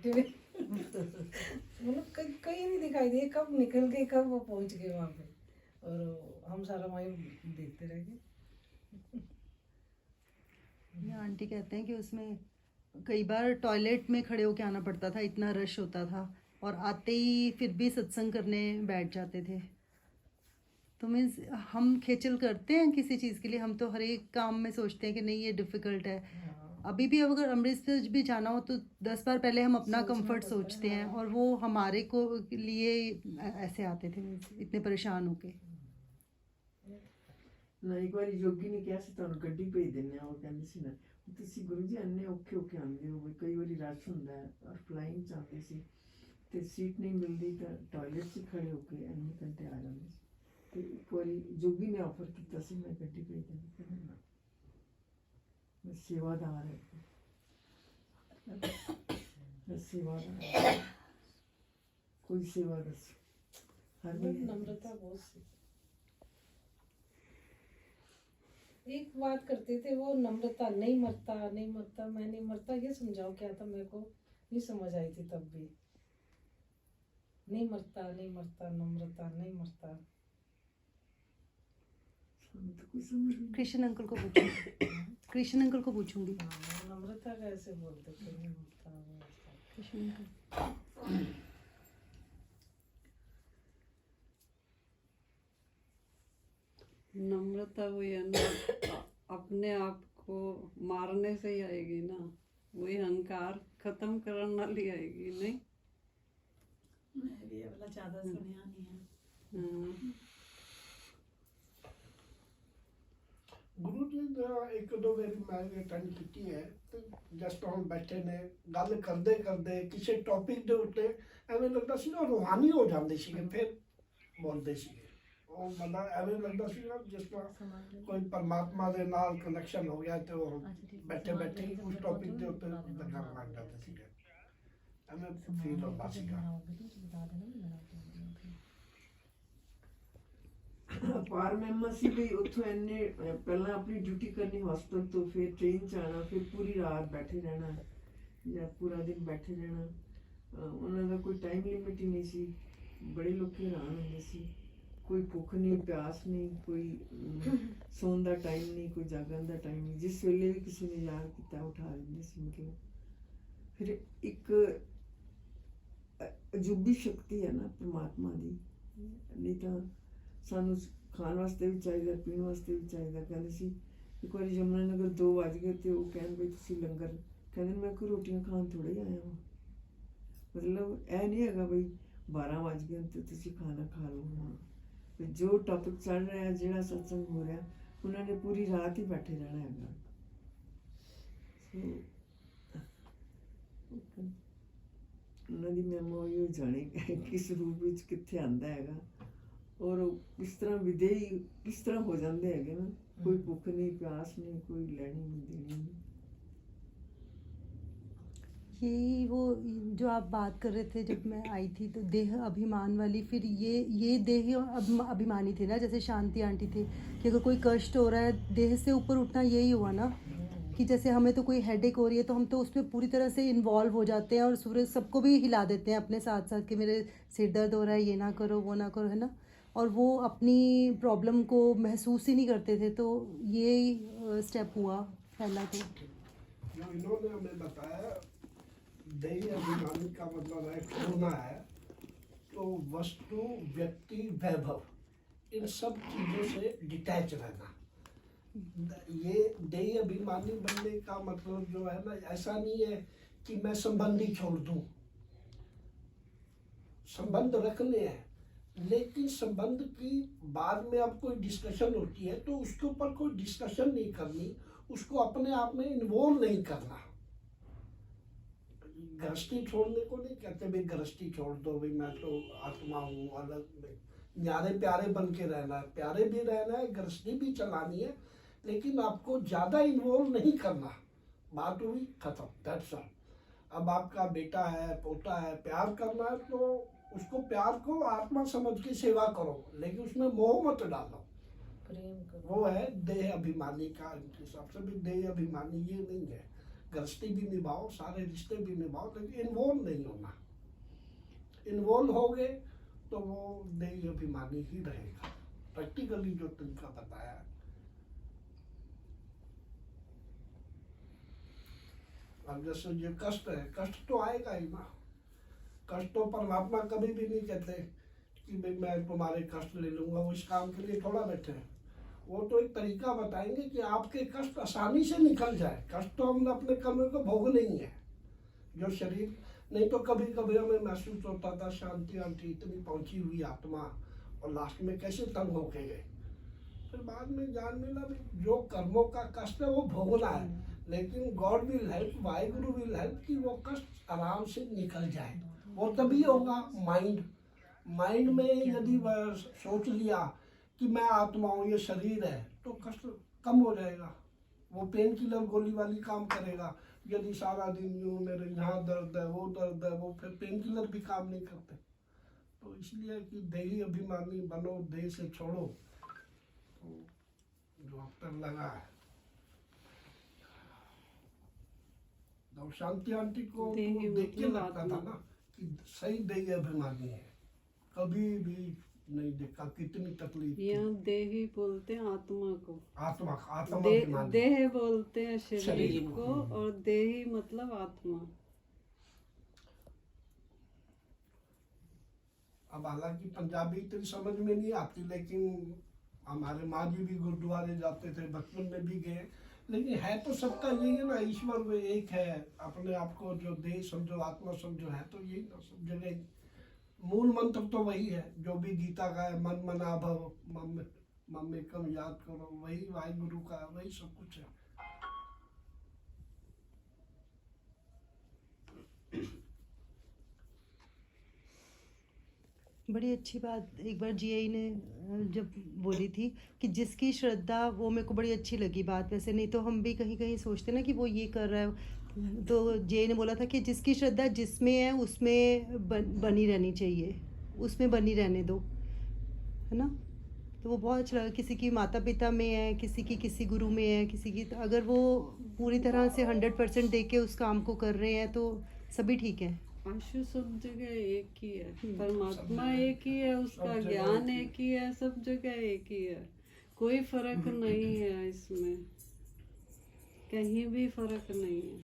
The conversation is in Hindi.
मतलब कहीं कहीं नहीं दिखाई दिए, कब निकल गए, कब वो पहुंच गए वहां पे, और हम सारा वहीं देखते रह गए। ये आंटी कहते हैं कि उसमें कई बार टॉयलेट में खड़े होके आना पड़ता था, इतना रश होता था, और आते ही फिर भी सत्संग करने बैठ जाते थे। तो मीन्स हम खेचल करते हैं किसी चीज़ के लिए, हम तो हर एक काम में सोचते हैं कि नहीं ये डिफ़िकल्ट है। हाँ, अभी भी अब अगर अमृतसर भी जाना हो तो 10 बार पहले हम अपना सोचना कंफर्ट पड़ता है, सोचते हैं, हाँ। और वो हमारे को लिए ऐसे आते थे, इतने परेशान होके। ਨਾ ਇੱਕ ਵਾਰੀ ਜੋਗੀ ਨੇ ਕਿਹਾ ਸੀ ਤੁਹਾਨੂੰ ਗੱਡੀ ਭੇਜ ਦਿੰਦੇ ਆ, ਉਹ ਕਹਿੰਦੀ ਸੀ ਨਾ ਤੁਸੀਂ ਗੁਰੂ ਜੀ ਇੰਨੇ ਔਖੇ ਹੋ ਕੇ ਆਉਂਦੇ ਹੋ ਵੀ ਕਈ ਵਾਰੀ ਰਸ਼ ਹੁੰਦਾ ਹੈ, ਔਰ ਫਲਾਈਂਗ 'ਚ ਆਉਂਦੇ ਸੀ ਤੇ ਸੀਟ ਨਹੀਂ ਮਿਲਦੀ ਤਾਂ ਟਾਇਲਟ 'ਚ ਖੜੇ ਹੋ ਕੇ ਇੰਨੇ ਘੰਟੇ ਆ ਜਾਂਦੇ ਸੀ। ਤੇ ਇੱਕ ਵਾਰੀ ਜੋਗੀ ਨੇ ਆਫਰ ਕੀਤਾ ਸੀ ਮੈਂ ਗੱਡੀ ਭੇਜ ਦਿੰਦੀ, ਕਹਿੰਦਾ ਨਾ ਮੈਂ ਸੇਵਾਦਾਰ ਹੈ, ਮੈਂ ਸੇਵਾਦਾਰ ਹਾਂ। ਕੋਈ ਸੇਵਾ ਦੱਸੋ ਹਰ ਵੇਲੇ नम्रता बहुत सी। एक बात करते थे वो, नम्रता, नहीं मरता नहीं मरता, मैं नहीं मरता, ये समझाओ क्या था, मेरे को नहीं समझ आई थी तब भी। नहीं मरता नहीं मरता, नम्रता नहीं मरता। ਸਾਨੂੰ ਤਾਂ ਕੋਈ ਸਮਝ नहीं। कृष्ण अंकल को पूछूंगी, कृष्ण अंकल को पूछूंगी। हाँ, नम्रता कैसे बोलते थे, नहीं मरता नहीं मरता। कृष्ण अंकल नम्रता वही है ना, अपने आप को मारने से ही आएगी ना, वही अहंकार खत्म करने वाली आएगी नहीं। मैं भी ये वाला ज्यादा सुनिया नहीं है। हाँ। ਗੁਰੂ ਜੀ ਦਾ ਇੱਕ ਦੋ ਵਾਰੀ ਮੈਂ ਅਟੈਂਡ ਕੀਤੀ ਹੈ, ਤੇ ਜਸਟ ਹੁਣ ਬੈਠੇ ਨੇ ਗੱਲ ਕਰਦੇ ਕਰਦੇ ਕਿਸੇ ਟੌਪਿਕ ਦੇ ਉੱਤੇ ਐਵੇਂ ਲੱਗਦਾ ਸੀ ਨਾ ਰੂਹਾਨੀ ਹੋ ਜਾਂਦੇ ਸੀਗੇ, ਫਿਰ ਬੋਲਦੇ ਸੀਗੇ। ਉਹ ਮਤਲਬ ਐਵੇਂ ਲੱਗਦਾ ਸੀ ਨਾ ਜਿਸ ਤਰ੍ਹਾਂ ਕੋਈ ਪਰਮਾਤਮਾ ਦੇ ਨਾਲ ਕਨੈਕਸ਼ਨ ਹੋ ਗਿਆ, ਤੇ ਉਹ ਬੈਠੇ ਬੈਠੇ ਹੀ ਉਸ ਟੌਪਿਕ ਦੇ ਉੱਤੇ ਗੱਲ ਲੱਗ ਜਾਂਦੇ ਸੀਗੇ, ਐਵੇਂ ਫੀਲ ਹੁੰਦਾ ਸੀਗਾ। ਅਪਾਰ ਮਹਿਮਾ ਸੀ ਵੀ ਉੱਥੋਂ ਇੰਨੇ ਪਹਿਲਾਂ ਆਪਣੀ ਡਿਊਟੀ ਕਰਨੀ ਹਸਪਤਾਲ ਤੋਂ, ਫਿਰ ਟ੍ਰੇਨ 'ਚ ਆਉਣਾ, ਫਿਰ ਪੂਰੀ ਰਾਤ ਬੈਠੇ ਰਹਿਣਾ ਜਾਂ ਪੂਰਾ ਦਿਨ ਬੈਠੇ ਰਹਿਣਾ। ਉਹਨਾਂ ਦਾ ਕੋਈ ਟਾਈਮ ਲਿਮਿਟ ਹੀ ਨਹੀਂ ਸੀ। ਬੜੇ ਲੋਕ ਹੈਰਾਨ ਹੁੰਦੇ ਸੀ, ਕੋਈ ਭੁੱਖ ਨਹੀਂ, ਪਿਆਸ ਨਹੀਂ, ਕੋਈ ਸੌਣ ਦਾ ਟਾਈਮ ਨਹੀਂ, ਕੋਈ ਜਾਗਣ ਦਾ ਟਾਈਮ ਨਹੀਂ। ਜਿਸ ਵੇਲੇ ਵੀ ਕਿਸੇ ਨੇ ਯਾਦ ਕੀਤਾ ਉਠਾ ਦਿੰਦੇ ਸੀ। ਮਤਲਬ ਫਿਰ ਇੱਕ ਅਜੂਬੀ ਸ਼ਕਤੀ ਹੈ ਨਾ ਪਰਮਾਤਮਾ ਦੀ। ਨਹੀਂ ਤਾਂ ਸਾਨੂੰ ਖਾਣ ਵਾਸਤੇ ਵੀ ਚਾਹੀਦਾ, ਪੀਣ ਵਾਸਤੇ ਵੀ ਚਾਹੀਦਾ। ਕਹਿੰਦੇ ਸੀ ਇੱਕ ਵਾਰੀ ਯਮੁਨਾ ਨਗਰ 2 ਵੱਜ ਗਏ ਤੇ ਉਹ ਕਹਿਣ ਬਈ ਤੁਸੀਂ ਲੰਗਰ, ਕਹਿੰਦੇ ਮੈਂ ਕੋਈ ਰੋਟੀਆਂ ਖਾਣ ਥੋੜ੍ਹਾ ਹੀ ਆਇਆ ਹਾਂ। ਮਤਲਬ ਇਹ ਨਹੀਂ ਹੈਗਾ ਬਈ 12 ਵੱਜ ਗਏ ਤੇ ਤੁਸੀਂ ਖਾਣਾ ਖਾ ਲਓ। ਹਾਂ, ਜੋ ਟੌਪਿਕ ਚੱਲ ਰਿਹਾ, ਜਿਹੜਾ ਸਤਸੰਗ ਹੋ ਰਿਹਾ, ਉਹਨਾਂ ਨੇ ਪੂਰੀ ਰਾਤ ਹੀ ਬੈਠੇ ਰਹਿਣਾ ਹੈਗਾ। ਉਹਨਾਂ ਦੀ ਮੈਮੋਰੀ ਉਹ ਜਾਣੇ ਕਿਸ ਰੂਪ ਵਿੱਚ ਕਿੱਥੇ ਆਉਂਦਾ ਹੈਗਾ, ਔਰ ਕਿਸ ਤਰ੍ਹਾਂ ਵਿਦੇਹੀ किस तरह हो जाते हैं ना। कोई भूख नहीं, प्यास नहीं, कोई लेनी नहीं देनी नहीं। यही वो जो आप बात कर रहे थे जब मैं आई थी, तो देह अभिमान वाली, फिर ये देह अभिमानी थे ना, जैसे शांति आंटी थे कि अगर कोई कष्ट हो रहा है देह से ऊपर उठना, यही हुआ ना कि जैसे हमें तो कोई हेडेक हो रही है तो हम तो उसमें पूरी तरह से इन्वॉल्व हो जाते हैं, और सूरज सबको भी हिला देते हैं अपने साथ साथ कि मेरे सिर दर्द हो रहा है, ये ना करो वो ना करो, है ना। और वो अपनी प्रॉब्लम को महसूस ही नहीं करते थे। तो ये स्टेप हुआ पहला। तो जो इन्होंने हमें बताया, देही अभिमानी का मतलब है छोड़ना है, तो वस्तु, व्यक्ति, वैभव, इन सब चीज़ों से डिटैच रहना। ये देही अभिमानी बनने का मतलब जो है ना, ऐसा नहीं है कि मैं संबंधी छोड़ दूं। संबंध रखने हैं, लेकिन संबंध की बाद में अब कोई डिस्कशन होती है तो उसके ऊपर कोई डिस्कशन नहीं करनी, उसको अपने आप में इन्वॉल्व नहीं करना। गृहस्थी छोड़ने को नहीं कहते भाई गृहस्थी छोड़ दो, भाई मैं तो आत्मा हूँ, अलग न्यारे प्यारे बन के रहना है, प्यारे भी रहना है, गृहस्थी भी चलानी है, लेकिन आपको ज़्यादा इन्वॉल्व नहीं करना। बात हुई, खत्म, दैट्स ऑल। अब आपका बेटा है, पोता है, प्यार करना है तो उसको प्यार को आत्मा समझ के सेवा करो, लेकिन उसमें मोह मत डालो। प्रेम करो। वो है देह अभिमानी का हिसाब से भी। देह अभिमानी ये नहीं है गृहस्थी भी निभाओ, सारे रिश्ते भी निभाओ, लेकिन इन्वॉल्व नहीं होना। इन्वॉल्व हो गए तो वो देही अभिमानी ही रहेगा। प्रैक्टिकली जो तरीका बताया है। अब जैसे ये कष्ट है, कष्ट तो आएगा ही ना। कष्ट तो परमात्मा कभी भी नहीं कहते कि भाई मैं तुम्हारे कष्ट ले लूंगा, वो इस काम के लिए थोड़ा बैठे हैं। वो तो एक तरीका बताएंगे कि आपके कष्ट आसानी से निकल जाए। कष्ट तो हमने अपने कर्म को भोगने ही है, जो शरीर। नहीं तो कभी कभी हमें महसूस होता था शांति आंटी इतनी पहुंची हुई आत्मा, और लास्ट में कैसे तंग होके गए। फिर बाद में जान मिला भी जो कर्मों का कष्ट है वो भोगना है, लेकिन God will help, Waheguru will help कि वो कष्ट आराम से निकल जाए। वो तभी होगा माइंड में यदि वह सोच लिया कि मैं आत्मा हूँ, ये शरीर है, तो कष्ट कम हो जाएगा। वो पेन किलर गोली वाली काम करेगा। यदि सारा दिन यूँ मेरे यहाँ दर्द है, वो दर्द है, वो फिर पेन किलर भी काम नहीं करते। तो इसलिए कि देही अभिमानी बनो, देह से छोड़ो। तो जो अब तक लगा है तो शांति आंटी को देही तो देख के मतलब लगता था आत्मा। ना कि सही देही अभिमानी है। कभी भी नहीं देखा कितनी तकलीफ थी। यहाँ देही बोलते हैं आत्मा को, आत्मा दे, अभिमानी। देह बोलते हैं शरीर शरीर को, और देही मतलब आत्मा। अब हालांकि पंजाबी इतनी समझ में नहीं आती, लेकिन हमारे माँ जी भी गुरुद्वारे जाते थे, बचपन में भी गए। लेकिन है तो सबका यही है ना, ईश्वर वो एक है। अपने आप को जो देह समझो, आत्मा समझो, है तो यही ना सब जगह। मूल मंत्र तो वही है जो भी गीता का है, मन मना भव मम एकम याद करो, वही वाहिगुरु का, वही सब कुछ है। बड़ी अच्छी बात एक बार जीआई ने जब बोली थी कि जिसकी श्रद्धा, वो मेरे को बड़ी अच्छी लगी बात। वैसे नहीं तो हम भी कहीं कहीं सोचते ना कि वो ये कर रहा है, तो जीआई ने बोला था कि जिसकी श्रद्धा जिसमें है उसमें बनी रहनी चाहिए, उसमें बनी रहने दो, है ना। तो वो बहुत अच्छा लगा। किसी की माता पिता में है, किसी की किसी गुरु में है, किसी की, अगर वो पूरी तरह से 100% दे के उस काम को कर रहे हैं तो सभी ठीक है। आशु सब जगह एक ही है, परमात्मा एक ही है, उसका सब जगह ज्ञान एक एक ही है, सब जगह एक ही है। कोई फर्क नहीं है इसमें, कहीं भी फर्क नहीं है।